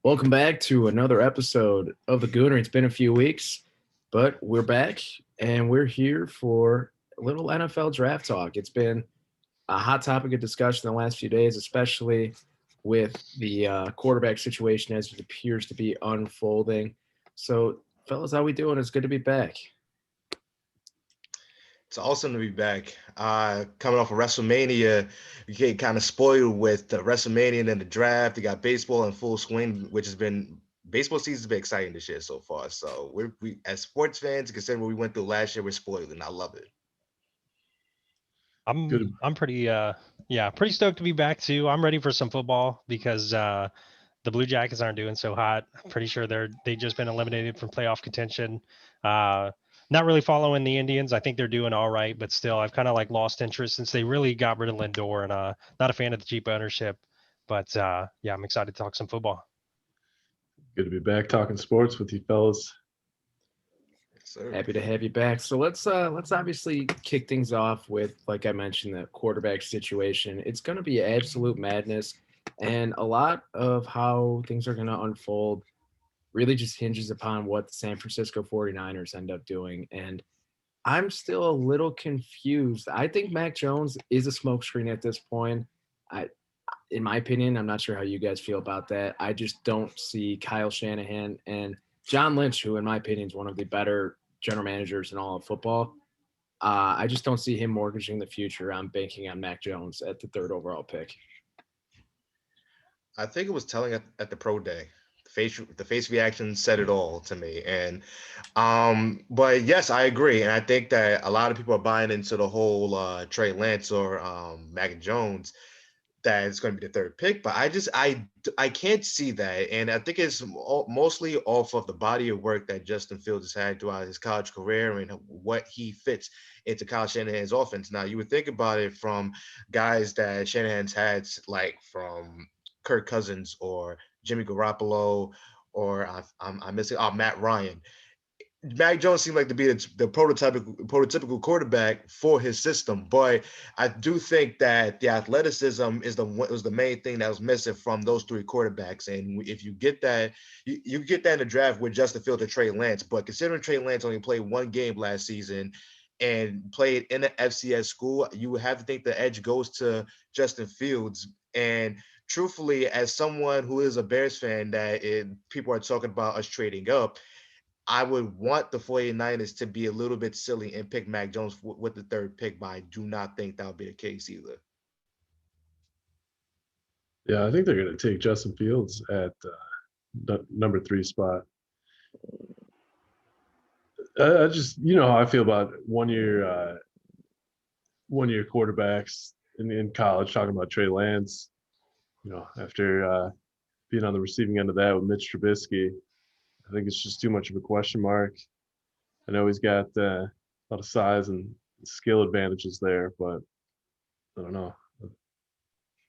Welcome back to another episode of the Goonery. It's been a few weeks, but we're back and we're here for a little NFL draft talk. It's been a hot topic of discussion in the last few days, especially with the quarterback situation as it appears to be unfolding. So, fellas, how we doing? It's good to be back. It's awesome to be back. Coming off of WrestleMania, you get kind of spoiled with the WrestleMania and then the draft. You got baseball in full swing, which has been baseball season's been exciting this year so far. So we as sports fans, considering what we went through last year, we're spoiled, and I love it. I'm Good. I'm pretty pretty stoked to be back too. I'm ready for some football because the Blue Jackets aren't doing so hot. I'm pretty sure they just been eliminated from playoff contention. Uh Not really following the Indians. I think they're doing all right, but still I've kind of like lost interest since they really got rid of Lindor and not a fan of the cheap ownership. But yeah, I'm excited to talk some football. Good to be back talking sports with you fellas. Yes, sir. Happy to have you back. So let's obviously kick things off with, like I mentioned, the quarterback situation. It's going to be absolute madness, and a lot of how things are going to unfold really just hinges upon what the San Francisco 49ers end up doing. And I'm still a little confused. I think Mac Jones is a smokescreen at this point. I In my opinion, I'm not sure how you guys feel about that. I just don't see Kyle Shanahan and John Lynch, who in my opinion is one of the better general managers in all of football. I just don't see him mortgaging the future on banking on Mac Jones at the third overall pick. I think it was telling at the pro day. The face reaction said it all to me. And but yes, I agree. And I think that a lot of people are buying into the whole Trey Lance or Mac Jones that it's going to be the third pick, but I can't see that, and I think it's mostly off of the body of work that Justin Fields has had throughout his college career and what he fits into Kyle Shanahan's offense. Now, you would think about it from guys that Shanahan's had, like from Kirk Cousins or Jimmy Garoppolo, or I'm missing Matt Ryan. Mac Jones seemed like to be the prototypical quarterback for his system, but I do think that the athleticism was the main thing that was missing from those three quarterbacks. And if you get that, you get that in the draft with Justin Fields or Trey Lance. But considering Trey Lance only played one game last season and played in the FCS school, you would have to think the edge goes to Justin Fields. And truthfully, as someone who is a Bears fan, people are talking about us trading up. I would want the 49ers to be a little bit silly and pick Mac Jones with the third pick, but I do not think that would be the case either. Yeah, I think they're going to take Justin Fields at the number 3 spot. I just, how I feel about one year quarterbacks in college. Talking about Trey Lance, after being on the receiving end of that with Mitch Trubisky, I think it's just too much of a question mark. I know he's got a lot of size and skill advantages there, but I don't know.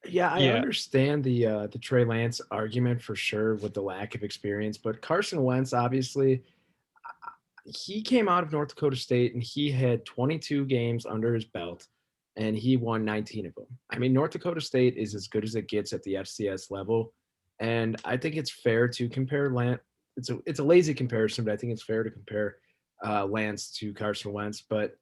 Yeah, I Yeah, understand the Trey Lance argument for sure with the lack of experience, but Carson Wentz obviously he came out of North Dakota State and he had 22 games under his belt and he won 19 of them. I mean, North Dakota State is as good as it gets at the FCS level, and I think it's fair to compare Lance. It's a lazy comparison, but I think it's fair to compare Lance to Carson Wentz. But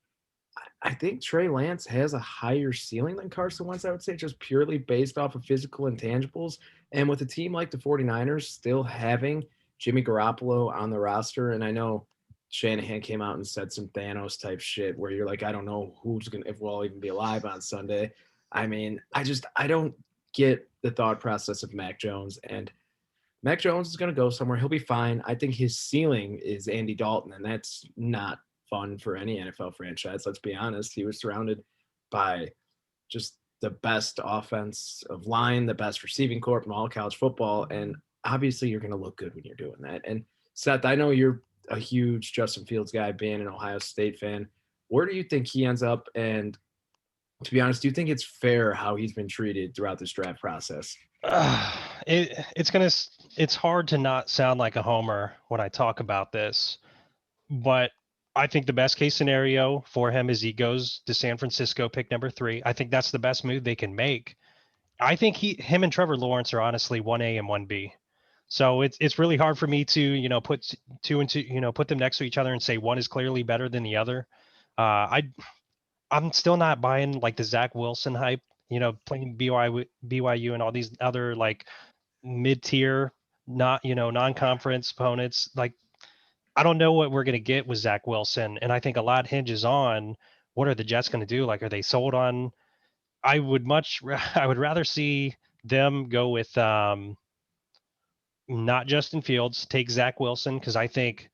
I think Trey Lance has a higher ceiling than Carson Wentz, I would say, just purely based off of physical intangibles. And with a team like the 49ers still having Jimmy Garoppolo on the roster, and I know Shanahan came out and said some Thanos type shit where you're like, I don't know if we'll even be alive on Sunday. I mean, I don't get the thought process of Mac Jones. And Mac Jones is going to go somewhere. He'll be fine. I think his ceiling is Andy Dalton, and that's not fun for any NFL franchise. Let's be honest. He was surrounded by just the best offensive line, the best receiving corps from all college football, and obviously you're going to look good when you're doing that. And Seth, I know you're a huge Justin Fields guy, being an Ohio State fan. Where do you think he ends up? And to be honest, do you think it's fair how he's been treated throughout this draft process? it's hard to not sound like a homer when I talk about this, but I think the best case scenario for him is he goes to San Francisco, pick number 3. I think that's the best move they can make. I think him and Trevor Lawrence are honestly 1A and 1B. So it's really hard for me to put two and two, put them next to each other and say one is clearly better than the other. I'm still not buying like the Zach Wilson hype, playing BYU and all these other like mid-tier, not non-conference opponents. Like I don't know what we're going to get with Zach Wilson, and I think a lot hinges on what are the Jets going to do. Like, are they sold on? I would I would rather see them go with not Justin Fields, take Zach Wilson, because I think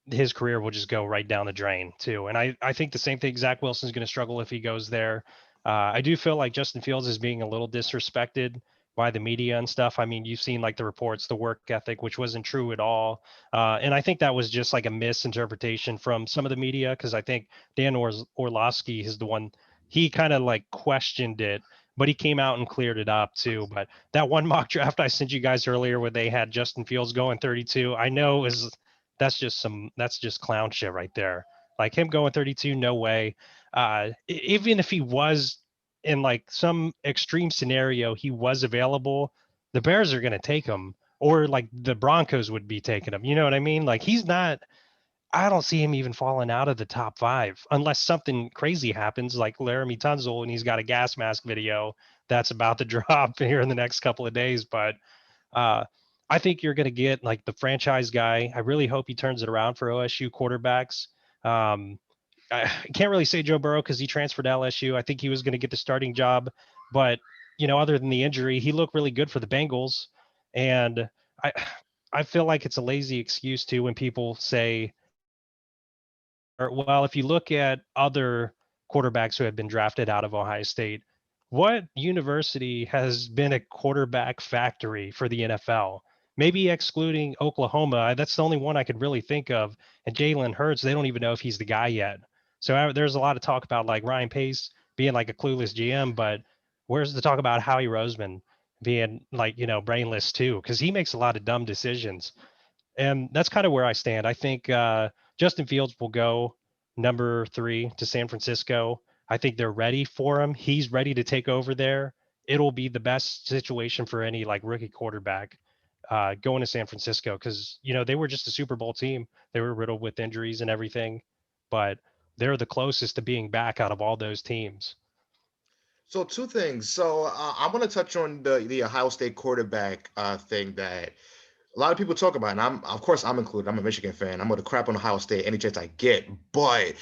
his career will just go right down the drain too. And I think the same thing. Zach Wilson's going to struggle if he goes there. I do feel like Justin Fields is being a little disrespected by the media and stuff. I mean, you've seen like the reports, the work ethic, which wasn't true at all. And I think that was just like a misinterpretation from some of the media, because I think Dan Orlovsky is the one, he kind of like questioned it, but he came out and cleared it up too. But that one mock draft I sent you guys earlier where they had Justin Fields going 32, I know is that's just clown shit right there. Like him going 32, no way. Even if he was in like some extreme scenario, he was available, the Bears are going to take him, or like the Broncos would be taking him. You know what I mean? Like he's not. I don't see him even falling out of the top 5 unless something crazy happens, like Laramie Tunzel, and he's got a gas mask video that's about to drop here in the next couple of days. But uh, I think you're going to get like the franchise guy. I really hope he turns it around for OSU quarterbacks. I can't really say Joe Burrow because he transferred to LSU. I think he was going to get the starting job, but other than the injury, he looked really good for the Bengals. And I, I feel like it's a lazy excuse too when people say, well, if you look at other quarterbacks who have been drafted out of Ohio State, what university has been a quarterback factory for the NFL? Maybe excluding Oklahoma, that's the only one I could really think of. And Jalen Hurts, they don't even know if he's the guy yet. So there's a lot of talk about like Ryan Pace being like a clueless GM, but where's the talk about Howie Roseman being like, brainless too? Because he makes a lot of dumb decisions. And that's kind of where I stand. I think Justin Fields will go number 3 to San Francisco. I think they're ready for him. He's ready to take over there. It'll be the best situation for any like rookie quarterback going to San Francisco, because they were just a Super Bowl team. They were riddled with injuries and everything, but they're the closest to being back out of all those teams. So two things. So I'm going to touch on the Ohio State quarterback thing that a lot of people talk about, and of course I'm included. I'm a Michigan fan. I'm going to crap on Ohio State any chance I get. But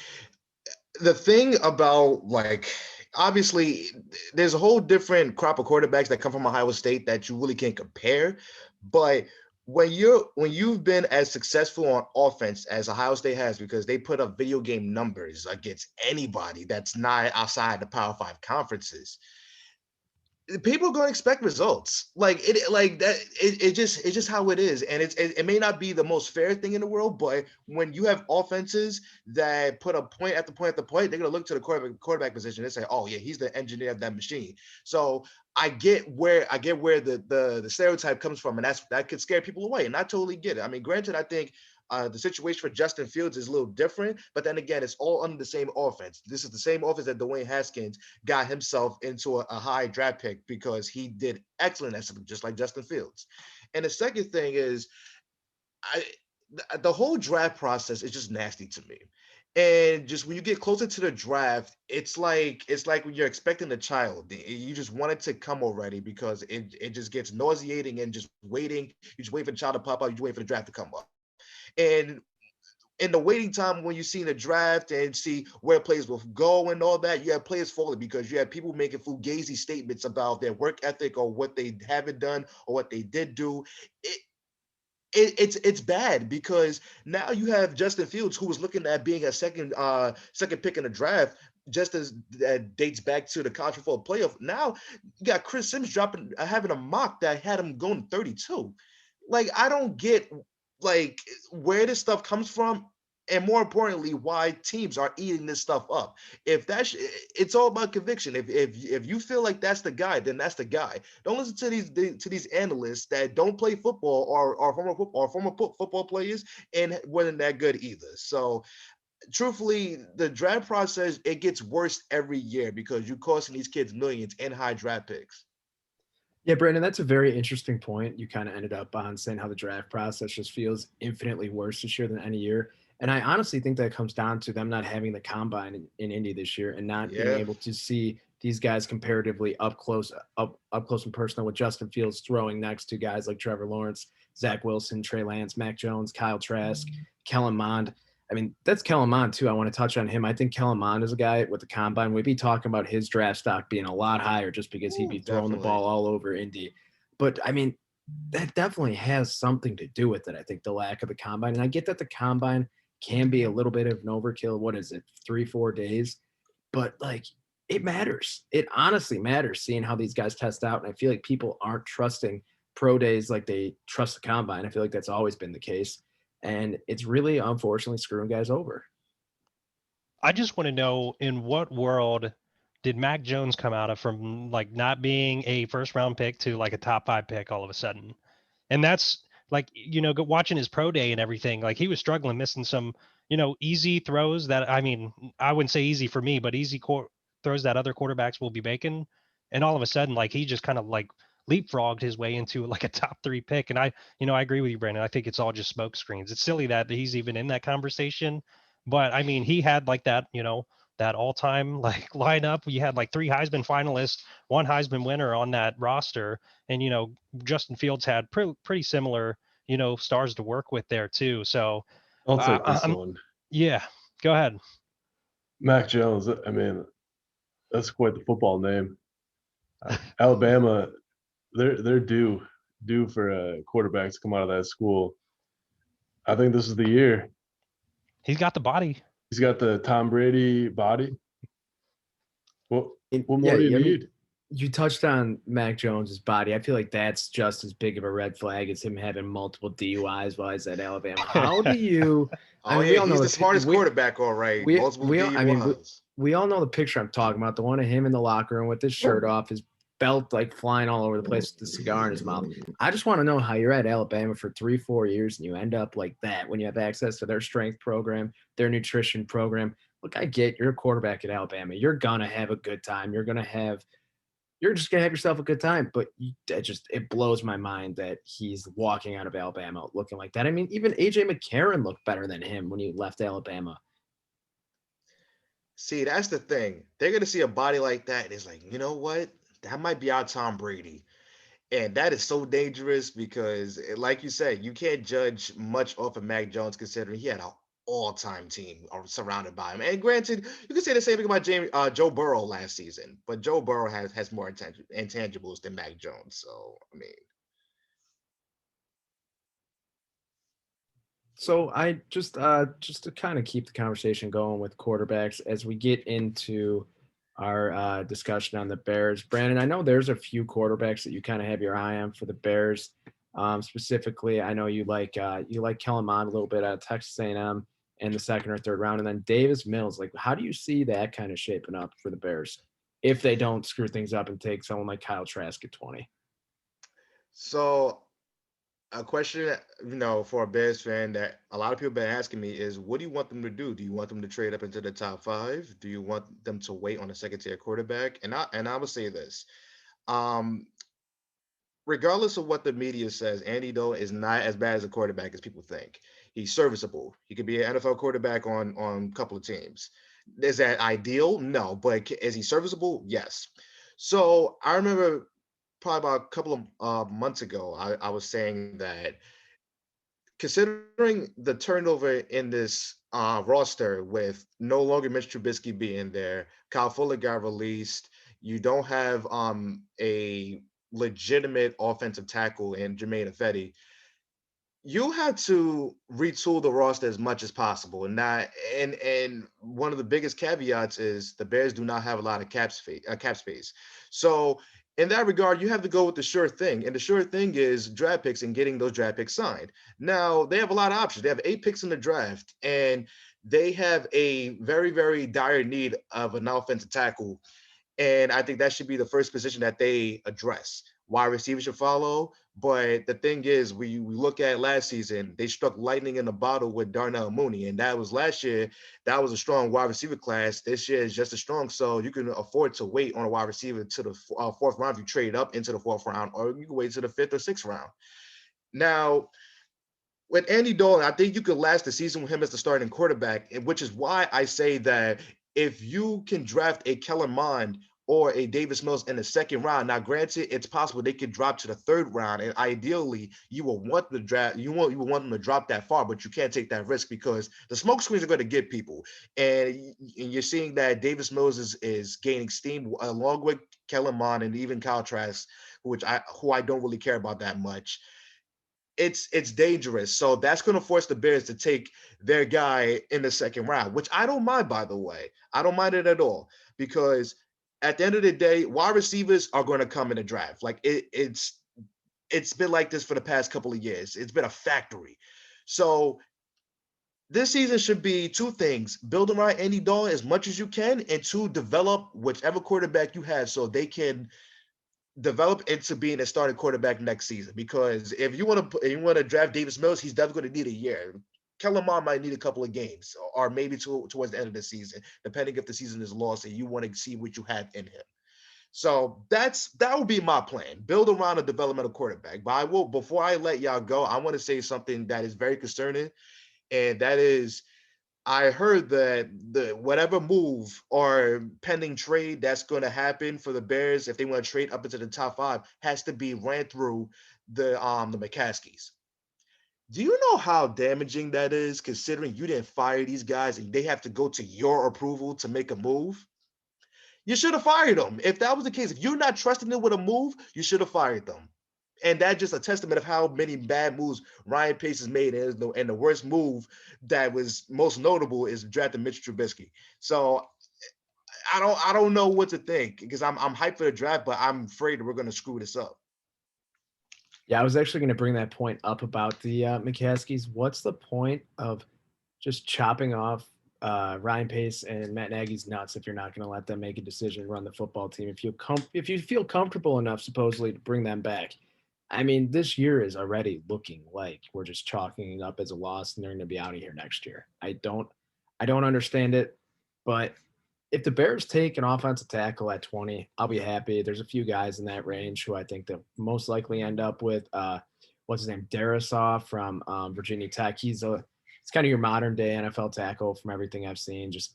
the thing about like, obviously, there's a whole different crop of quarterbacks that come from Ohio State that you really can't compare. But when you've been as successful on offense as Ohio State has, because they put up video game numbers against anybody that's not outside the Power 5 conferences, people are going to expect results like that. It's just how it is. And it may not be the most fair thing in the world, but when you have offenses that put a point at the point at the point, they're going to look to the quarterback position and say, oh yeah, he's the engineer of that machine. So I get where the stereotype comes from, and that could scare people away, and I totally get it. I mean, granted, I think the situation for Justin Fields is a little different, but then again, it's all under the same offense. This is the same offense that Dwayne Haskins got himself into a high draft pick because he did excellent at something, just like Justin Fields. And the second thing is, the whole draft process is just nasty to me. And just when you get closer to the draft, it's like when you're expecting a child. You just want it to come already because it just gets nauseating and just waiting. You just wait for the child to pop up. You just wait for the draft to come up. And in the waiting time, when you see the draft and see where players will go and all that, you have players falling because you have people making fugazi statements about their work ethic or what they haven't done or what they did do. It's bad because now you have Justin Fields, who was looking at being a second pick in the draft, just as that dates back to the college football playoff. Now you got Chris Sims having a mock that had him going 32. Like, I don't get like where this stuff comes from, and more importantly, why teams are eating this stuff up. If it's all about conviction. If you feel like that's the guy, then that's the guy. Don't listen to these analysts that don't play football or former football players and wasn't that good either. So truthfully, the draft process, it gets worse every year because you're costing these kids millions and high draft picks. Yeah, Brandon, that's a very interesting point. You kind of ended up on saying how the draft process just feels infinitely worse this year than any year. And I honestly think that comes down to them not having the combine in Indy this year and not being Yeah, able to see these guys comparatively up close and personal with Justin Fields throwing next to guys like Trevor Lawrence, Zach Wilson, Trey Lance, Mac Jones, Kyle Trask, Kellen Mond. I mean, that's Kellen Mond too. I want to touch on him. I think Kellen Mond is a guy with the combine. We'd be talking about his draft stock being a lot higher just because he'd ooh, be throwing the definitely. ball all over Indy. But I mean, that definitely has something to do with it. I think the lack of the combine. And I get that the combine can be a little bit of an overkill. What is it, 3-4 days? But like it matters. It honestly matters seeing how these guys test out. And I feel like people aren't trusting pro days like they trust the combine. I feel like that's always been the case. And it's really unfortunately screwing guys over. I just want to know, in what world did Mac Jones come out of from like not being a first round pick to like a top 5 pick all of a sudden? And that's like, watching his pro day and everything, like he was struggling, missing some, easy throws that, I mean, I wouldn't say easy for me, but throws that other quarterbacks will be making. And all of a sudden, like he just kind of like leapfrogged his way into like a top 3 pick. And I agree with you, Brandon. I think it's all just smoke screens. It's silly that he's even in that conversation. But I mean, he had like that, that all time like lineup. You had like 3 Heisman finalists, 1 Heisman winner on that roster. And, Justin Fields had pretty similar, stars to work with there too. So, I'll take this I'm one. yeah, go ahead. Mac Jones. I mean, that's quite the football name. Alabama, they're due for a quarterback to come out of that school. I think this is the year. He's got the body. He's got the Tom Brady body. What what more do you Yeah, I mean, need? you touched on Mac Jones's body. I feel like that's just as big of a red flag as him having multiple DUIs while he's at Alabama. How do you? I Oh mean, we yeah, all know he's the the smartest quarterback, all right. Multiple I mean, DUIs. we all know the picture I'm talking about. The one of him in the locker room with his shirt off, his belt like flying all over the place with the cigar in his mouth. I just want to know how you're at Alabama for 3-4 years and you end up like that when you have access to their strength program, their nutrition program. Look, I get you're a quarterback at Alabama. You're gonna have a good time. You're just gonna have yourself a good time. But it blows my mind that he's walking out of Alabama looking like that. I mean, even AJ McCarron looked better than him when he left Alabama. See, that's the thing. They're gonna see a body like that, and it's like, you know what? That might be our Tom Brady. And that is so dangerous because, like you said, you can't judge much off of Mac Jones considering he had an all-time team surrounded by him. And granted, you can say the same thing about Joe Burrow last season, but Joe Burrow has more intangibles than Mac Jones. So, I mean, So I just to kind of keep the conversation going with quarterbacks as we get into our discussion on the Bears. Brandon, I know there's a few quarterbacks that you kind of have your eye on for the Bears. Specifically, I know you like Kellen Mond a little bit out of Texas A&M in the second or third round, and then Davis Mills. Like, how do you see that kind of shaping up for the Bears if they don't screw things up and take someone like Kyle Trask at 20? so a question, for a Bears fan that a lot of people have been asking me is, what do you want them to do? Do you want them to trade up into the top 5? Do you want them to wait on a second tier quarterback? And I will say this. Um, Regardless of what the media says, Andy Dalton is not as bad as a quarterback as people think. He's serviceable. He could be an NFL quarterback on a couple of teams. Is that ideal? No, but is he serviceable? Yes. So I remember probably about a couple of months ago, I was saying that considering the turnover in this roster with no longer Mitch Trubisky being there, Kyle Fuller got released. You don't have a legitimate offensive tackle in Jermaine Ifedi. You have to retool the roster as much as possible, and one of the biggest caveats is the Bears do not have a lot of cap space. So in that regard, you have to go with the sure thing, and the sure thing is draft picks and getting those draft picks signed. Now they have a lot of options. They have 8 picks in the draft, and they have a very, very dire need of an offensive tackle, and I think that should be the first position that they address. wide receivers should follow. But the thing is, we look at last season, they struck lightning in the bottle with Darnell Mooney, and that was last year. That was a strong wide receiver class. This year is just as strong, so you can afford to wait on a wide receiver to the fourth round if you trade up into the fourth round, or you can wait to the fifth or sixth round. Now, with Andy Dalton, I think you could last the season with him as the starting quarterback, which is why I say that if you can draft a Kellen Mond or a Davis Mills in the second round, now granted, it's possible they could drop to the third round, and ideally, you will want the draft, you will want them to drop that far, but you can't take that risk because the smoke screens are going to get people, and you're seeing that Davis Mills is gaining steam along with Kellen Mond and even Kyle Trask, who I don't really care about that much. It's dangerous. So that's going to force the Bears to take their guy in the second round, which I don't mind, by the way. I don't mind it at all because at the end of the day, wide receivers are going to come in the draft. Like it's been like this for the past couple of years. It's been a factory. So this season should be two things: build around Andy Dalton as much as you can, and two, develop whichever quarterback you have so they can develop into being a starting quarterback next season. Because if you want to draft Davis Mills, he's definitely going to need a year. Kellen Mond might need a couple of games, or maybe towards the end of the season, depending if the season is lost and you want to see what you have in him. So that would be my plan. Build around a developmental quarterback. But before I let y'all go, I want to say something that is very concerning, and that is I heard that the whatever move or pending trade that's going to happen for the Bears, if they want to trade up into the top 5, has to be ran through the McCaskies. Do you know how damaging that is, considering you didn't fire these guys and they have to go to your approval to make a move? You should have fired them. If that was the case, if you're not trusting them with a move, you should have fired them. And that's just a testament of how many bad moves Ryan Pace has made. And the worst move that was most notable is drafting Mitch Trubisky. So I don't know what to think because I'm hyped for the draft, but I'm afraid that we're going to screw this up. Yeah, I was actually going to bring that point up about the McCaskies. What's the point of just chopping off Ryan Pace and Matt Nagy's nuts if you're not going to let them make a decision and run the football team? If you feel comfortable enough, supposedly, to bring them back. I mean, this year is already looking like we're just chalking it up as a loss, and they're going to be out of here next year. I don't understand it, but if the Bears take an offensive tackle at 20, I'll be happy. There's a few guys in that range who I think they'll most likely end up with. What's his name? Darisaw from Virginia Tech. It's kind of your modern day NFL tackle from everything I've seen. Just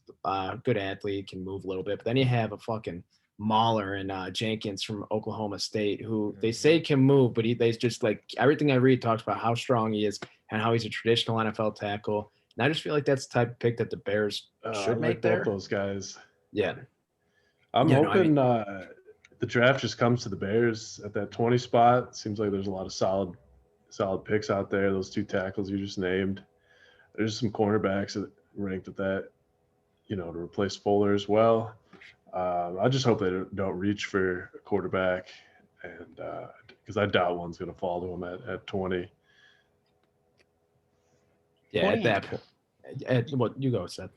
good athlete, can move a little bit. But then you have a fucking Mauler and Jenkins from Oklahoma State, who they say can move, but they just, like, everything I read talks about how strong he is and how he's a traditional NFL tackle. And I just feel like that's the type of pick that the Bears should make there. Both those guys. Yeah. I'm hoping the draft just comes to the Bears at that 20 spot. Seems like there's a lot of solid picks out there. Those two tackles you just named. There's some cornerbacks that ranked at that, to replace Fuller as well. I just hope they don't reach for a quarterback, and because I doubt one's going to fall to him at 20. Yeah, 20. At that point. What you go, Seth?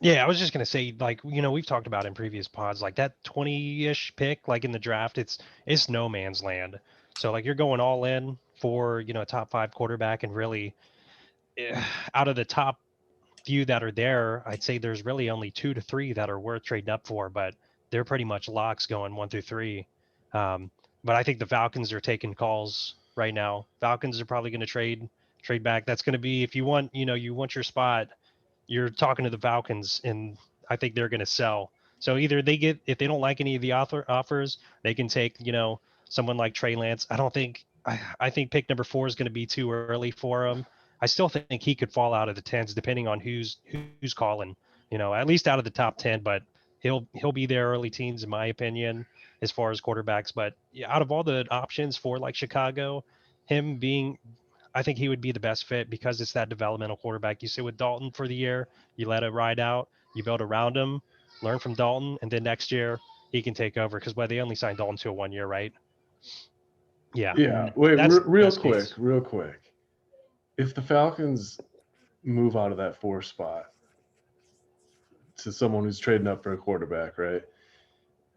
Yeah, I was just going to say, like, we've talked about in previous pods, like that 20-ish pick, like in the draft, it's no man's land. So, like, you're going all in for, a top 5 quarterback, and really out of the top few that are there, I'd say there's really only 2 to 3 that are worth trading up for, but they're pretty much locks going 1 through 3. But I think the Falcons are taking calls right now. Falcons are probably going to trade back. That's going to be, if you want, you want your spot, you're talking to the Falcons, and I think they're going to sell. So either if they don't like any of the offers, they can take, someone like Trey Lance. I think pick number 4 is going to be too early for him. I still think he could fall out of the 10s depending on who's calling, at least out of the top 10, but he'll be there early teens in my opinion as far as quarterbacks. But out of all the options for like Chicago, I think he would be the best fit because it's that developmental quarterback. You sit with Dalton for the year, you let it ride out, you build around him, learn from Dalton, and then next year he can take over because they only signed Dalton to a 1 year, right? Yeah. Yeah. Wait, real quick. If the Falcons move out of that 4 spot to someone who's trading up for a quarterback, right?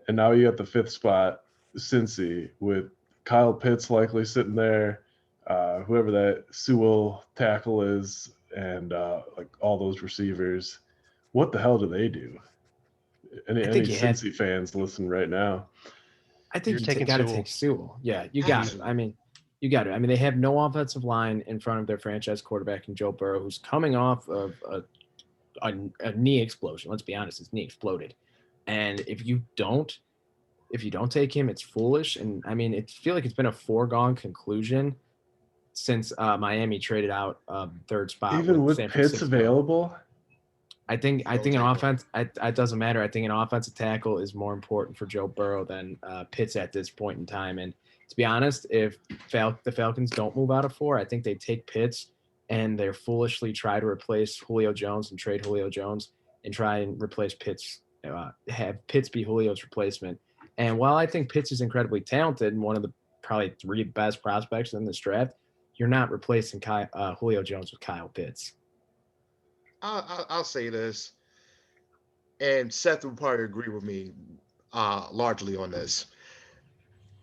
And now you got the 5th spot, Cincy, with Kyle Pitts likely sitting there, whoever that Sewell tackle is, and like all those receivers. What the hell do they do? Any I think Cincy fans listen right now? I think You're you taking got to Sewell. take Sewell. Yeah, you got to. Absolutely. I mean, you got to. I mean, they have no offensive line in front of their franchise quarterback in Joe Burrow, who's coming off of a knee explosion. Let's be honest, his knee exploded. And if you don't take him, it's foolish. And I mean, it feel like it's been a foregone conclusion since Miami traded out third spot Even with with San Pitts Francisco. available, I think Still an take him. offense. It doesn't matter. I think an offensive tackle is more important for Joe Burrow than Pitts at this point in time. And to be honest, if the Falcons don't move out of 4, I think they take Pitts and they're foolishly try to replace Julio Jones and trade Julio Jones and try and replace Pitts. Have Pitts be Julio's replacement. And while I think Pitts is incredibly talented and one of the probably 3 best prospects in this draft, you're not replacing Julio Jones with Kyle Pitts. I'll say this, and Seth will probably agree with me largely on this.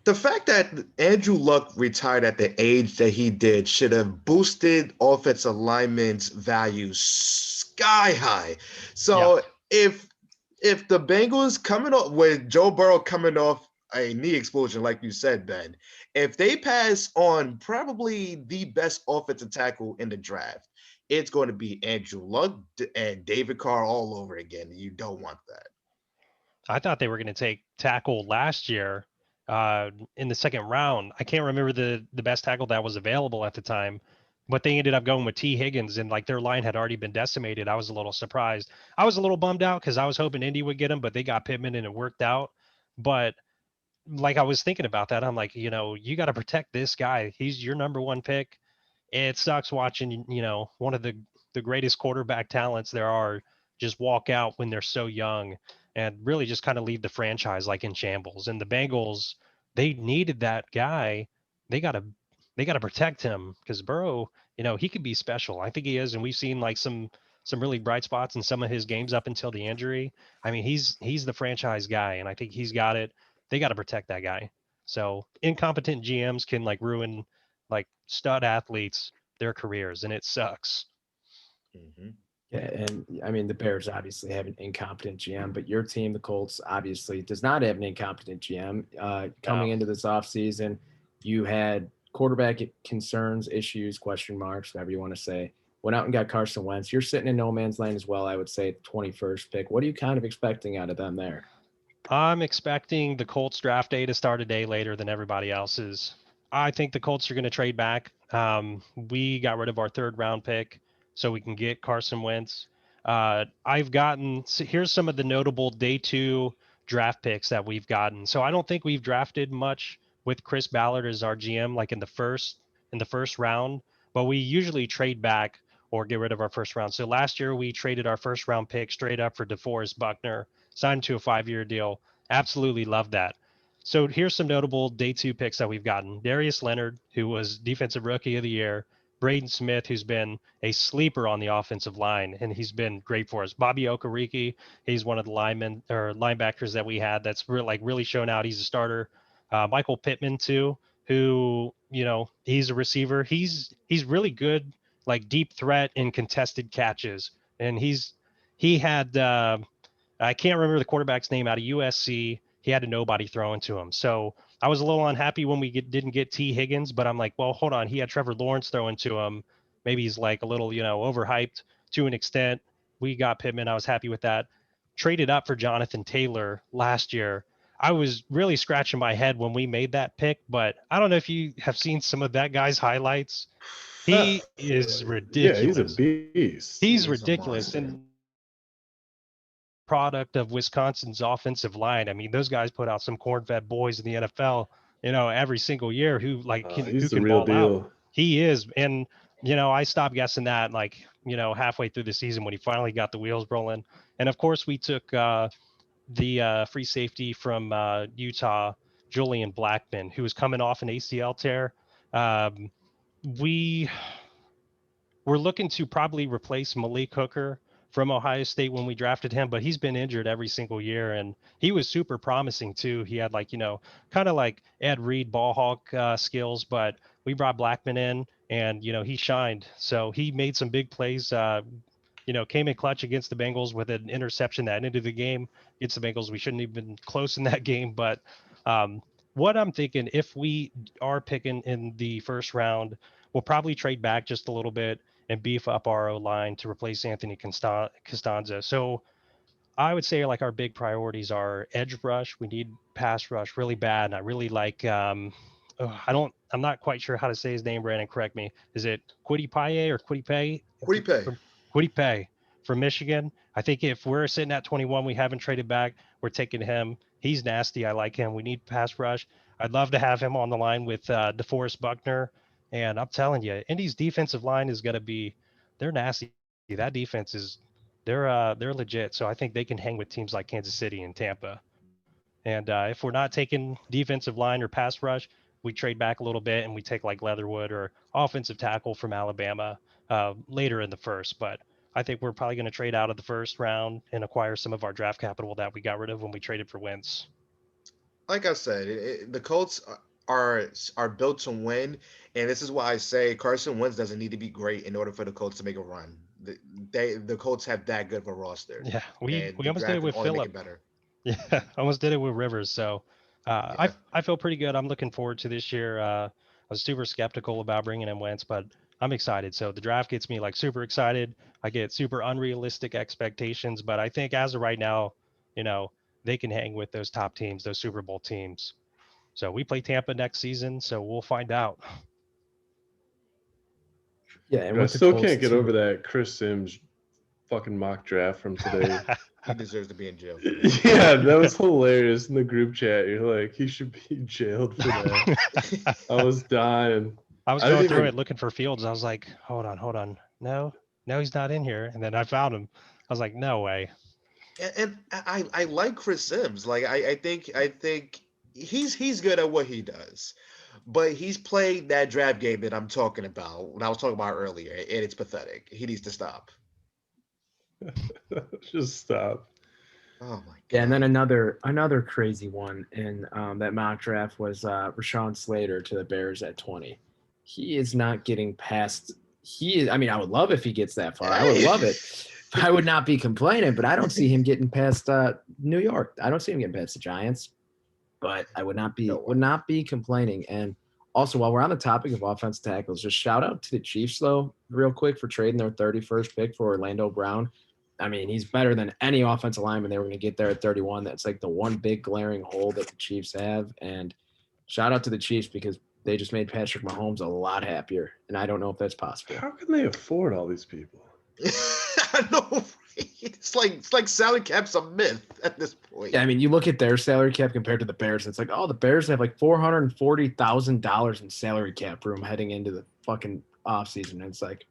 The fact that Andrew Luck retired at the age that he did should have boosted offensive linemen's value sky high. So if the Bengals coming off with Joe Burrow coming off a knee explosion, like you said, Ben, if they pass on probably the best offensive tackle in the draft, it's going to be Andrew Luck and David Carr all over again. You don't want that. I thought they were going to take tackle last year in the second round. I can't remember the best tackle that was available at the time, but they ended up going with T. Higgins, and like their line had already been decimated. I was a little surprised. I was a little bummed out because I was hoping Indy would get him, but they got Pittman and it worked out. But like I was thinking about that, I'm like, you got to protect this guy. He's your number 1 pick. It sucks watching, one of the greatest quarterback talents there are just walk out when they're so young and really just kind of leave the franchise like in shambles. And the Bengals, they needed that guy. They got to protect him because Burrow, he could be special. I think he is, and we've seen like some really bright spots in some of his games up until the injury. I mean, he's the franchise guy, and I think he's got it. They got to protect that guy. So incompetent GMs can like ruin like stud athletes their careers, and it sucks. Mm-hmm. Yeah, and I mean the Bears obviously have an incompetent GM, but your team, the Colts, obviously does not have an incompetent GM. Coming into this offseason, you had quarterback concerns, issues, question marks, whatever you want to say. Went out and got Carson Wentz. You're sitting in no man's land as well, I would say, 21st pick. What are you kind of expecting out of them there? I'm expecting the Colts draft day to start a day later than everybody else's. I think the Colts are going to trade back. We got rid of our 3rd round pick so we can get Carson Wentz. Here's some of the notable day 2 draft picks that we've gotten. So I don't think we've drafted much with Chris Ballard as our GM, like in the first round, but we usually trade back or get rid of our 1st round. So last year we traded our 1st round pick straight up for DeForest Buckner, signed to a 5-year deal. Absolutely love that. So here's some notable day 2 picks that we've gotten. Darius Leonard, who was defensive rookie of the year. Braden Smith, who's been a sleeper on the offensive line, and he's been great for us. Bobby Okereke, he's one of the linebackers that we had that's really shown out. He's a starter. Michael Pittman too, who, he's a receiver. He's really good, like deep threat in contested catches. And he had, I can't remember the quarterback's name out of USC. He had a nobody throwing to him. So I was a little unhappy when we didn't get T. Higgins, but I'm like, well, hold on. He had Trevor Lawrence throwing to him. Maybe he's like a little, overhyped to an extent. We got Pittman. I was happy with that. Traded up for Jonathan Taylor last year. I was really scratching my head when we made that pick, but I don't know if you have seen some of that guy's highlights. He is ridiculous. Yeah, he's a beast. He's He is a ridiculous. monster. And product of Wisconsin's offensive line. I mean, those guys put out some corn-fed boys in the NFL, every single year who He's the can real ball out. deal. He is. And, I stopped guessing that halfway through the season when he finally got the wheels rolling. And of course we took the free safety from Utah, Julian Blackman, who was coming off an ACL tear. We're looking to probably replace Malik Hooker from Ohio State when we drafted him, but he's been injured every single year, and he was super promising too. He had like, kind of like Ed Reed ball hawk skills, but we brought Blackman in, and he shined. So he made some big plays. Came in clutch against the Bengals with an interception that ended the game against the Bengals. We shouldn't have been close in that game, but what I'm thinking, if we are picking in the first round, we'll probably trade back just a little bit and beef up our O line to replace Anthony Costanza. So I would say like our big priorities are edge rush. We need pass rush really bad. And I really like, I'm not quite sure how to say his name, Brandon, correct me. Is it Quiddy Paye or Quiddy Pay? Quiddy Quiddy Pay from Michigan. I think if we're sitting at 21, we haven't traded back, we're taking him. He's nasty. I like him. We need pass rush. I'd love to have him on the line with DeForest Buckner. And I'm telling you, Indy's defensive line is going to be, they're nasty. That defense is, they're legit. So I think they can hang with teams like Kansas City and Tampa. And if we're not taking defensive line or pass rush, we trade back a little bit and we take like Leatherwood or offensive tackle from Alabama later in the first. But I think we're probably going to trade out of the first round and acquire some of our draft capital that we got rid of when we traded for Wentz. Like I said, the Colts are built to win, and this is why I say Carson Wentz doesn't need to be great in order for the Colts to make a run. The Colts have that good of a roster. Yeah, we the almost did it with Phillip. Yeah, almost did it with Rivers. So I feel pretty good. I'm looking forward to this year. I was super skeptical about bringing in Wentz, but I'm excited. So the draft gets me like super excited. I get super unrealistic expectations, but I think as of right now, they can hang with those top teams, those Super Bowl teams. So we play Tampa next season, so we'll find out. Yeah, and I still can't get over that Chris Sims fucking mock draft from today. He deserves to be in jail. Yeah, that was hilarious in the group chat. You're like, he should be jailed for that. I was dying. I was going through it looking for Fields. I was like, hold on. No, he's not in here. And then I found him. I was like, no way. And I like Chris Sims. Like I think he's good at what he does, but he's played that draft game that I'm talking about when I was talking about earlier, and it's pathetic. He needs to stop. Just stop. Oh my god. Yeah, and then another crazy one in that mock draft was Rashawn Slater to the Bears at 20. He is not getting past. I mean, I would love if he gets that far. I would love it. I would not be complaining, but I don't see him getting past New York. I don't see him getting past the Giants. But I would not be complaining. And also, while we're on the topic of offensive tackles, just shout out to the Chiefs though, real quick, for trading their 31st pick for Orlando Brown. I mean, he's better than any offensive lineman they were going to get there at 31. That's like the one big glaring hole that the Chiefs have. And shout out to the Chiefs because they just made Patrick Mahomes a lot happier. And I don't know if that's possible. How can they afford all these people? I know, right? It's like salary cap's a myth at this point. Yeah, I mean, you look at their salary cap compared to the Bears. It's like, oh, the Bears have like $440,000 in salary cap room heading into the fucking offseason. And it's like,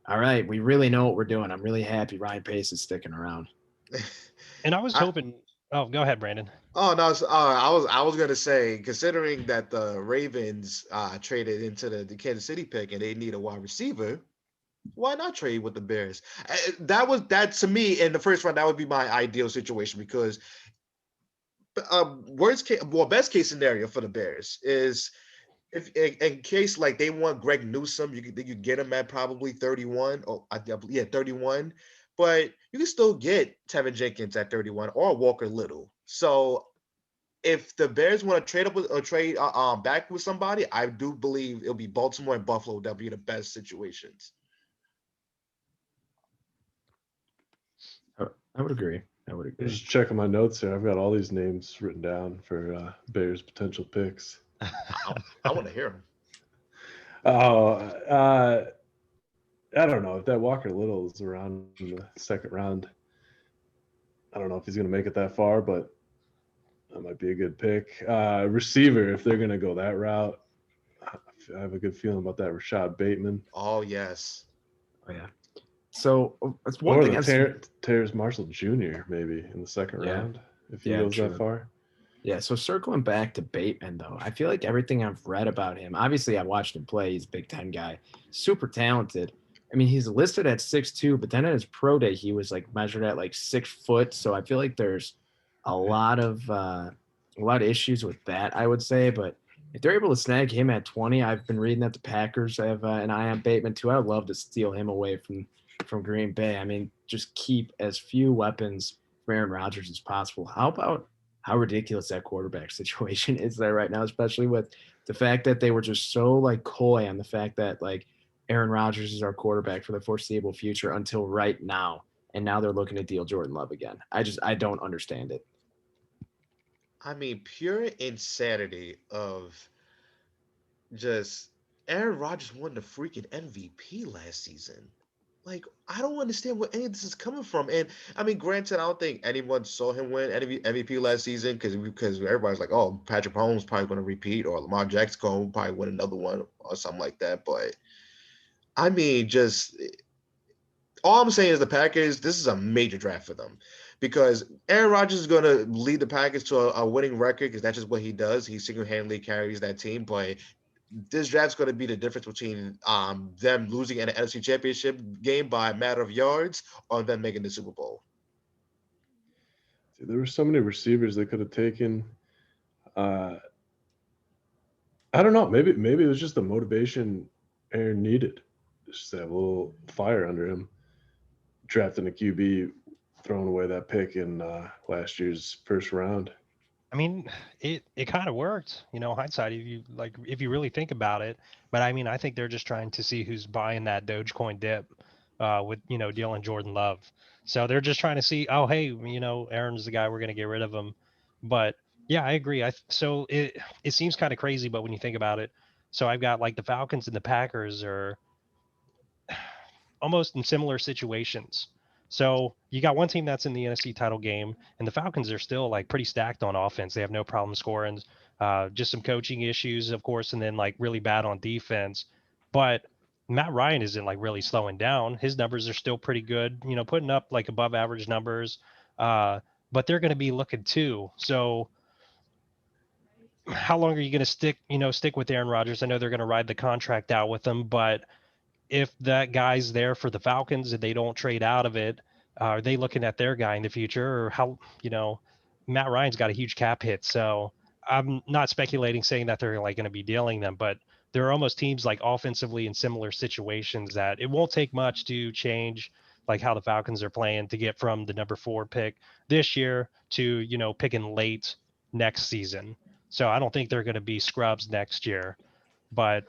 all right, we really know what we're doing. I'm really happy Ryan Pace is sticking around. And I was hoping. Oh, go ahead, Brandon. Oh no, I was gonna say, considering that the Ravens traded into the Kansas City pick and they need a wide receiver, why not trade with the Bears? That to me in the first round, that would be my ideal situation because best case scenario for the Bears is if in case like they want Greg Newsome, you could get him at probably 31 or 31, but you can still get Tevin Jenkins at 31 or Walker Little. So if the Bears want to trade up or trade back with somebody, I do believe it'll be Baltimore and Buffalo that'll be the best situations. I would agree. Just checking my notes here. I've got all these names written down for Bears potential picks. I want to hear them. I don't know if that Walker Little is around in the second round. I don't know if he's going to make it that far, but that might be a good pick. Receiver, if they're going to go that route, I have a good feeling about that Rashad Bateman. Oh yes. Oh yeah. So that's one thing. Terrace Marshall Jr. maybe in the second round if he goes that far. Yeah. So circling back to Bateman though, I feel like everything I've read about him. Obviously, I watched him play. He's a Big Ten guy, super talented. I mean, he's listed at 6'2", but then at his pro day, he was like measured at like 6 foot. So I feel like there's a lot of issues with that, I would say. But if they're able to snag him at 20, I've been reading that the Packers have an eye on Bateman too. I would love to steal him away from Green Bay. I mean, just keep as few weapons for Aaron Rodgers as possible. How about how ridiculous that quarterback situation is there right now, especially with the fact that they were just so like coy on the fact that like Aaron Rodgers is our quarterback for the foreseeable future until right now. And now they're looking to deal Jordan Love again. I don't understand it. I mean, pure insanity of just Aaron Rodgers won the freaking MVP last season. Like, I don't understand where any of this is coming from. And I mean, granted, I don't think anyone saw him win MVP last season because everybody's like, oh, Patrick Mahomes probably going to repeat, or Lamar Jackson going to probably win another one or something like that. But I mean, just all I'm saying is the Packers, this is a major draft for them because Aaron Rodgers is going to lead the Packers to a winning record because that's just what he does. He single-handedly carries that team. But this draft's going to be the difference between them losing an NFC Championship game by a matter of yards or them making the Super Bowl. There were so many receivers they could have taken. I don't know. Maybe it was just the motivation Aaron needed. Just to have a little fire under him. Drafting a QB, throwing away that pick in last year's first round. I mean, it kind of worked, hindsight, if you really think about it. But I mean, I think they're just trying to see who's buying that Dogecoin dip with, dealing Jordan Love. So they're just trying to see, oh, hey, Aaron's the guy, we're going to get rid of him. But yeah, I agree. So it seems kind of crazy, but when you think about it, so I've got like the Falcons and the Packers are almost in similar situations. So you got one team that's in the NFC title game, and the Falcons are still like pretty stacked on offense. They have no problem scoring, just some coaching issues, of course, and then like really bad on defense. But Matt Ryan isn't like really slowing down. His numbers are still pretty good, putting up like above average numbers. But they're going to be looking too. So how long are you going to stick with Aaron Rodgers? I know they're going to ride the contract out with him, but if that guy's there for the Falcons and they don't trade out of it, are they looking at their guy in the future? Or how, Matt Ryan's got a huge cap hit. So I'm not speculating saying that they're like going to be dealing them, but there are almost teams like offensively in similar situations that it won't take much to change like how the Falcons are playing to get from the number 4 pick this year to, picking late next season. So I don't think they're going to be scrubs next year, but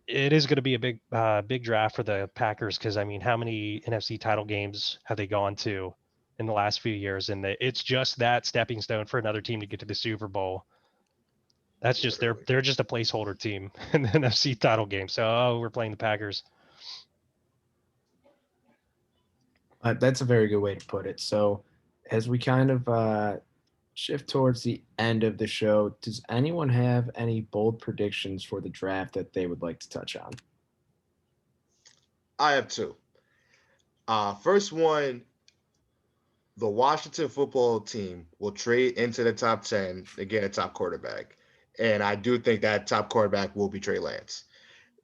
it is going to be a big draft for the Packers because I mean, how many NFC title games have they gone to in the last few years? And it's just that stepping stone for another team to get to the Super Bowl. That's just they're just a placeholder team in the NFC title game. So we're playing the Packers. That's a very good way to put it. So as we kind of shift towards the end of the show, does anyone have any bold predictions for the draft that they would like to touch on? I have two. First one, the Washington football team will trade into the top 10 to get a top quarterback. And I do think that top quarterback will be Trey Lance.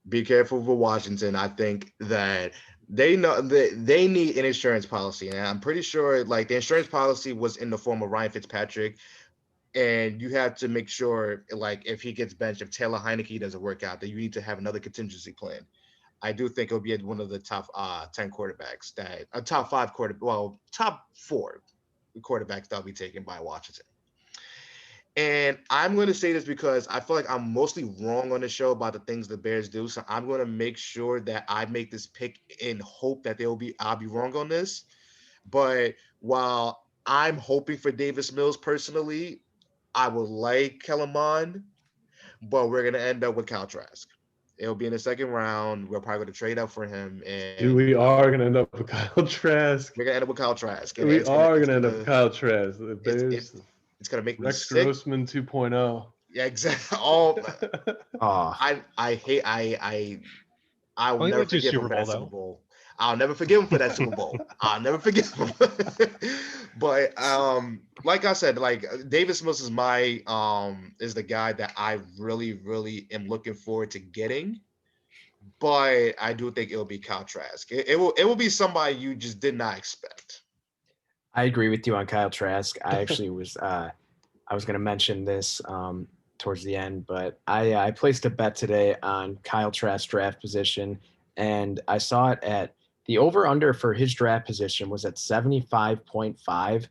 Be careful for Washington. I think that they know that they need an insurance policy. And I'm pretty sure like the insurance policy was in the form of Ryan Fitzpatrick. And you have to make sure, like, if he gets benched, if Taylor Heineke doesn't work out, that you need to have another contingency plan. I do think it'll be one of the top 10 quarterbacks that a top 5 top 4 quarterbacks that'll be taken by Washington. And I'm going to say this because I feel like I'm mostly wrong on the show about the things the Bears do. So I'm going to make sure that I make this pick in hope that I'll be wrong on this. But while I'm hoping for Davis Mills personally, I would like Kellen Mond, but we're going to end up with Kyle Trask. It'll be in the second round. We're probably going to trade up for him. And Dude, we are going to end up with Kyle Trask. We're going to end up with Kyle Trask. We are going to end up with Kyle Trask. The Bears, it's going to make Rex me sick. Grossman 2.0. Yeah, exactly. I will never forgive him for that Super Bowl. I'll never forgive him for that Super Bowl. I'll never forgive him. But like I said, like Davis Mills is is the guy that I really, really am looking forward to getting. but I do think it'll be Kyle Trask. It will be somebody you just did not expect. I agree with you on Kyle Trask. I actually was I was going to mention this towards the end, but I placed a bet today on Kyle Trask draft position, and I saw it at the over under for his draft position was at 75.5,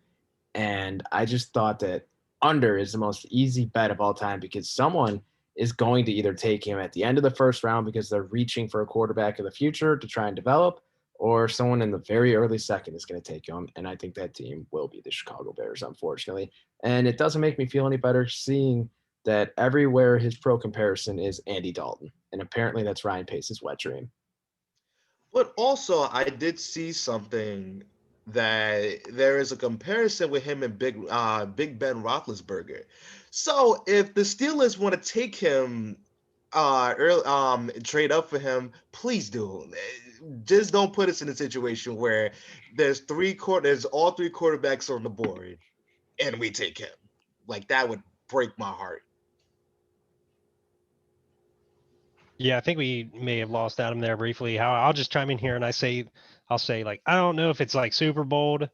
and I just thought that under is the most easy bet of all time because someone is going to either take him at the end of the first round because they're reaching for a quarterback of the future to try and develop, or someone in the very early second is going to take him. And I think that team will be the Chicago Bears, unfortunately. And it doesn't make me feel any better seeing that everywhere his pro comparison is Andy Dalton. And apparently that's Ryan Pace's wet dream. But also, I did see something that there is a comparison with him and Big Ben Roethlisberger. So if the Steelers want to take him early, trade up for him, please do. Just don't put us in a situation where there's all three quarterbacks on the board, and we take him. Like that would break my heart. Yeah, I think we may have lost Adam there briefly. I'll just chime in here and I'll say like I don't know if it's like super bold,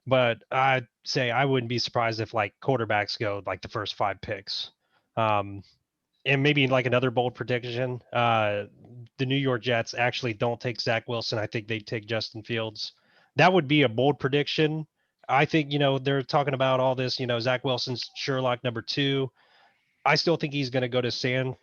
but I'd say I wouldn't be surprised if like quarterbacks go like the first 5 picks. And maybe like another bold prediction. The New York Jets actually don't take Zach Wilson. I think they take Justin Fields. That would be a bold prediction. I think, they're talking about all this, Zach Wilson's Sherlock number 2. I still think he's going to go to San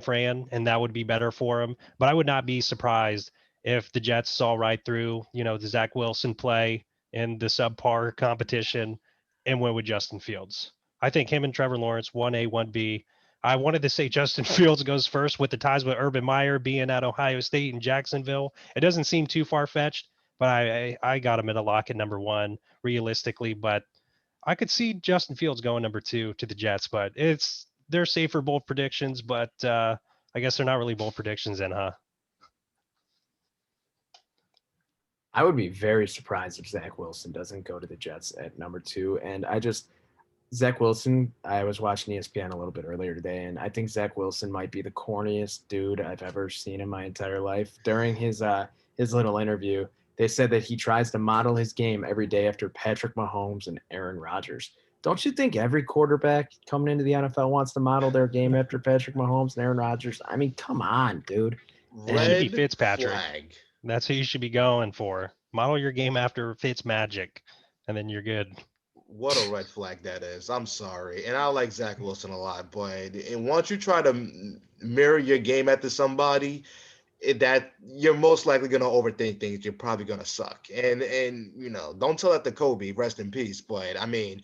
Fran, and that would be better for him. But I would not be surprised if the Jets saw right through, the Zach Wilson play in the subpar competition and went with Justin Fields. I think him and Trevor Lawrence, 1A, 1B. I wanted to say Justin Fields goes first with the ties with Urban Meyer being at Ohio State and Jacksonville. It doesn't seem too far-fetched, but I got him at a lock at number 1 realistically. But I could see Justin Fields going number 2 to the Jets, but they're safer bold predictions, but I guess they're not really bold predictions then, huh? I would be very surprised if Zach Wilson doesn't go to the Jets at number 2. And Zach Wilson, I was watching ESPN a little bit earlier today, and I think Zach Wilson might be the corniest dude I've ever seen in my entire life. During his little interview, they said that he tries to model his game every day after Patrick Mahomes and Aaron Rodgers. Don't you think every quarterback coming into the NFL wants to model their game after Patrick Mahomes and Aaron Rodgers? I mean, come on, dude. Red Fitzpatrick. Flag. That's who you should be going for. Model your game after Fitzmagic, and then you're good. What a red flag that is. I'm sorry. And I like Zach Wilson a lot, but once you try to mirror your game after somebody, that you're most likely going to overthink things. You're probably going to suck. And don't tell that to Kobe, rest in peace. But I mean,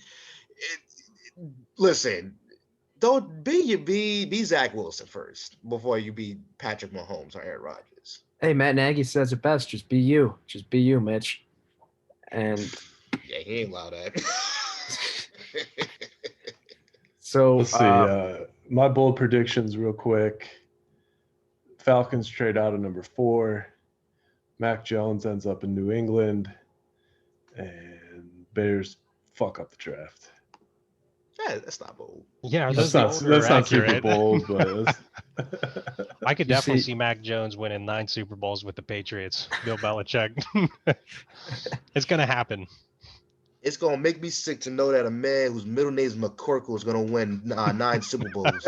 listen, don't be Zach Wilson first before you be Patrick Mahomes or Aaron Rodgers. Hey, Matt Nagy says it best. Just be you. Just be you, Mitch. And yeah, he ain't allowed that. So let's see. My bold predictions, real quick. Falcons trade out of number 4. Mac Jones ends up in New England, and Bears fuck up the draft. Yeah, that's not bold. Yeah, that's not super bold, but I could definitely see Mac Jones winning 9 Super Bowls with the Patriots. Bill Belichick. It's gonna happen. It's gonna make me sick to know that a man whose middle name is McCorkle is gonna win 9 Super Bowls.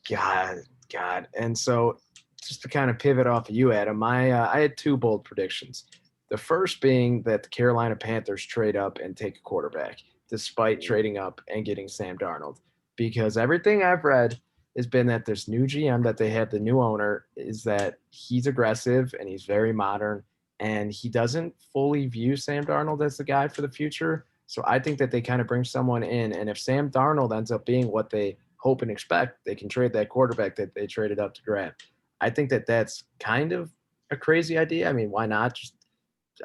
God. And so, just to kind of pivot off of you, Adam, I had 2 bold predictions. The first being that the Carolina Panthers trade up and take a quarterback, despite trading up and getting Sam Darnold. Because everything I've read has been that this new GM that they have, the new owner, is that he's aggressive and he's very modern, and he doesn't fully view Sam Darnold as the guy for the future. So I think that they kind of bring someone in, and if Sam Darnold ends up being what they hope and expect, they can trade that quarterback that they traded up to grab. I think that that's kind of a crazy idea. I mean, why not?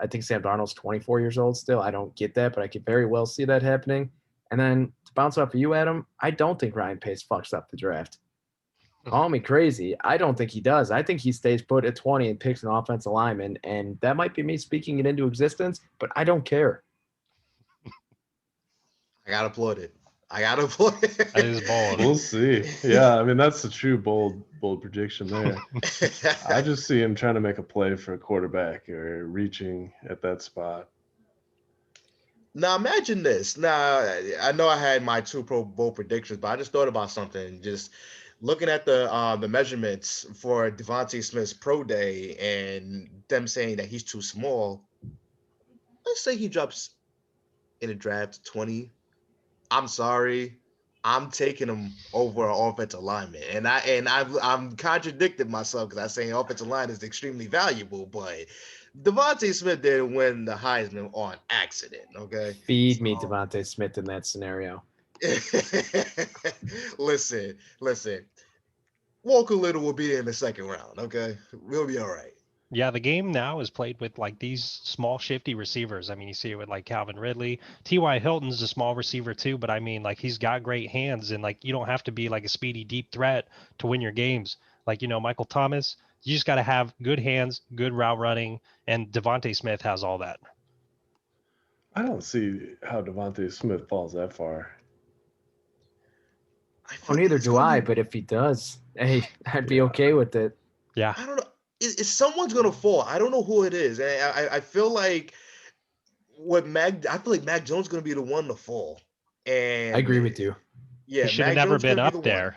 I think Sam Darnold's 24 years old still. I don't get that, but I could very well see that happening. And then to bounce off of you, Adam, I don't think Ryan Pace fucks up the draft. Call me crazy. I don't think he does. I think he stays put at 20 and picks an offensive lineman, and that might be me speaking it into existence, but I don't care. I gotta applaud it. That is bold. We'll see. Yeah, I mean that's a true bold bold prediction there. I just see him trying to make a play for a quarterback or reaching at that spot. Now imagine this. Now I know I had my two Pro Bowl predictions, but I just thought about something. Just looking at the measurements for Devontae Smith's pro day and them saying that he's too small. Let's say he drops in a draft 20. I'm sorry. I'm taking him over an offensive lineman. I'm contradicting myself because I say offensive line is extremely valuable, but Devontae Smith didn't win the Heisman on accident. Okay. Feed me Devontae Smith in that scenario. listen. Walker Little will be in the second round. Okay. We'll be all right. Yeah, the game now is played with like these small shifty receivers. I mean, you see it with like Calvin Ridley. T.Y. Hilton's a small receiver too, but I mean, like he's got great hands and like you don't have to be like a speedy deep threat to win your games. Like, Michael Thomas, you just got to have good hands, good route running, and Devontae Smith has all that. I don't see how Devontae Smith falls that far. Well, neither do I, but if he does, hey, I'd be okay with it. Yeah. I don't know. Is someone's gonna fall? I don't know who it is. And I feel like I feel like Mac Jones is gonna be the one to fall. And I agree with you. Yeah, He should have Mac never Jones been gonna be up the there. one.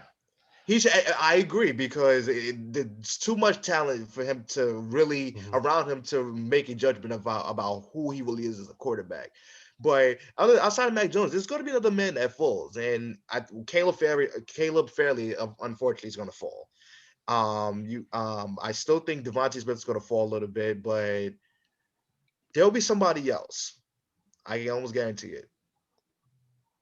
He should. I agree because it's too much talent for him to really around him to make a judgment about who he really is as a quarterback. But outside of Mac Jones, there's going to be another man that falls, and Caleb Fairley, unfortunately, is going to fall. I still think Devontae Smith is going to fall a little bit, but there'll be somebody else. I can almost guarantee it.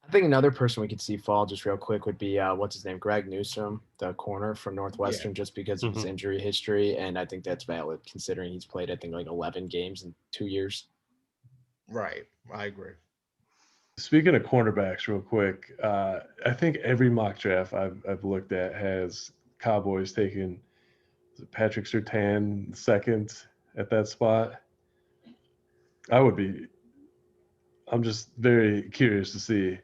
I think another person we could see fall just real quick would be what's his name, Greg Newsome, the corner from Northwestern, just because of his injury history, and I think that's valid considering he's played, I think, like 11 games in 2 years. Right, I agree. Speaking of cornerbacks, real quick, I think every mock draft I've looked at has Cowboys taking Patrick Surtain second at that spot. I'm just very curious to see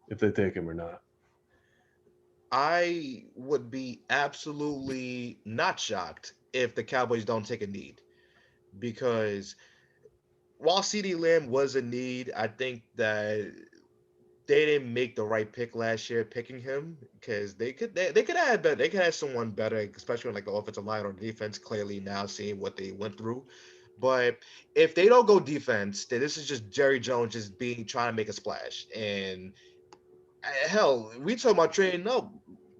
if they take him or not. I would be absolutely not shocked if the Cowboys don't take a need, because while CeeDee Lamb was a need, I think that they didn't make the right pick last year picking him, because they could have someone better, especially on like the offensive line or defense. Clearly now seeing what they went through, but if they don't go defense, then this is just Jerry Jones just trying to make a splash. And hell, we talking about trading up.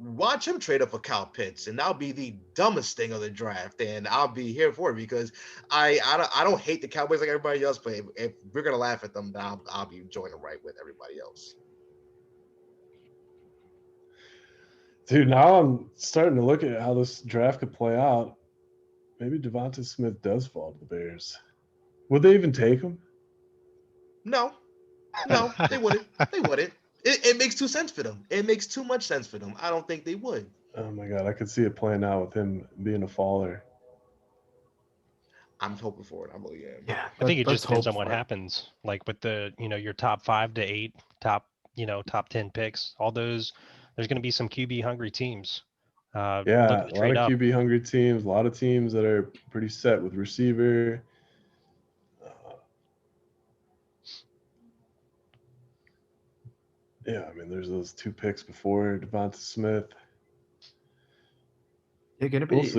Watch him trade up for Kyle Pitts, and that'll be the dumbest thing of the draft. And I'll be here for it because I don't hate the Cowboys like everybody else, but if we're gonna laugh at them, then I'll be joining right with everybody else. Dude, now I'm starting to look at how this draft could play out. Maybe Devonta Smith does fall to the Bears. Would they even take him? No, they wouldn't. They wouldn't. It makes too sense for them. It makes too much sense for them. I don't think they would. Oh my God, I could see it playing out with him being a faller. I'm hoping for it. I really am. Yeah, I think it just depends on what happens. Like with the, your top 5 to 8, top 10 picks, all those, there's going to be some QB hungry teams. Yeah, a lot of QB hungry teams, a lot of teams that are pretty set with receiver. Yeah, I mean, there's those 2 picks before Devonta Smith. It's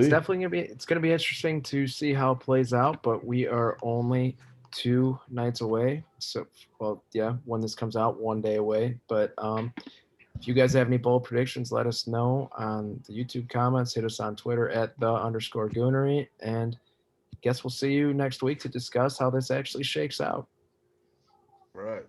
definitely gonna be interesting to see how it plays out, but we are only 2 nights away. So, when this comes out, 1 day away. But if you guys have any bold predictions, let us know on the YouTube comments. Hit us on Twitter at @the_Goonery, and guess we'll see you next week to discuss how this actually shakes out. Right.